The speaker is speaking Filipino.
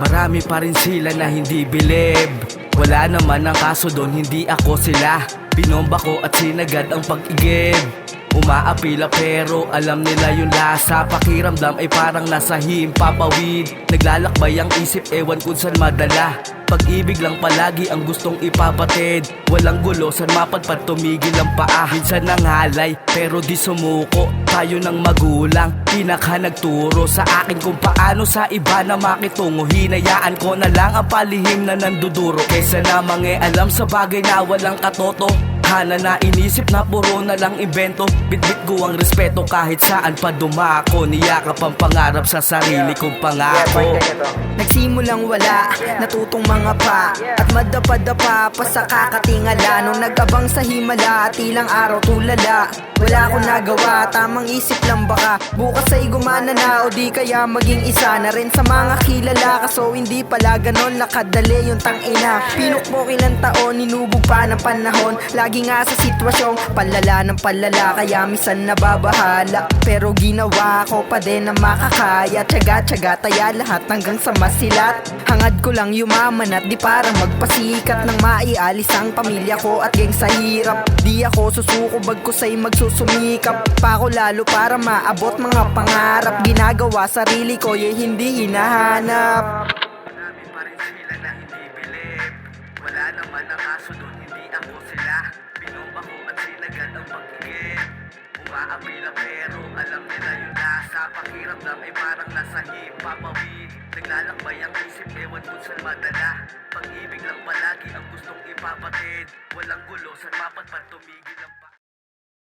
Marami pa rin sila na hindi bilib. Wala naman ang kaso doon, hindi ako sila. Binomba ko at sinagad ang pag-igib. Umaapila pero alam nila yung lasa. Pakiramdam ay parang nasa himpapawid. Naglalakbay ang isip, ewan kung saan madala. Pag-ibig lang palagi ang gustong ipapatid. Walang gulo, saan mapadpad tumigil ang paa. Minsan nangalay pero di sumuko. Tayo ng magulang, pinaka nagturo sa akin kung paano sa iba na makitungo. Hinayaan ko na lang ang palihim na nanduduro, kaysa na alam sa bagay na walang katoto. Hana na inisip na puro na lang invento. Bitbit ko ang respeto kahit saan pa dumako. Niyakap ang pangarap sa sarili kong pangako. Nagsimulang wala, natutong mga pa, at madapa-dapa pa sa kakatingala. Nung nag-abang sa himala at ilang araw tulala. Wala akong nagawa, tamang isip lang baka bukas ay gumana na, o di kaya maging isa na rin sa mga kilala. Kaso hindi pala ganon nakadali yung tangina. Pinukpok ilang taon, ninubog pa ng panahon. Lagi nga sa sitwasyong palala ng palala, kaya misan nababahala. Pero ginawa ko pa din na makakaya. Tiyaga-tiyaga taya lahat hanggang sa masilat. Hangad ko lang yumaman at di para magpasikat, nang maialis ang pamilya ko at geng sa hirap. Di ako susuko bagkus ay magsusumikap pa ako lalo para maabot mga pangarap. Ginagawa sarili ko yung hindi hinahanap. Marami pa rin sila na hindi bilib. Wala naman ang kaso doon, hindi ako sila. Binomba ko at sinagad ang pag-igib. Umaapila pero alam nila yung nasa. Pakiramdam ay parang nasa himpapawid. Naglalakbay ang isip, ewan kung saan madala. Pag-ibig lang palagi ang gustong ipapatid. Walang gulo, saan mapadpad tumigil ang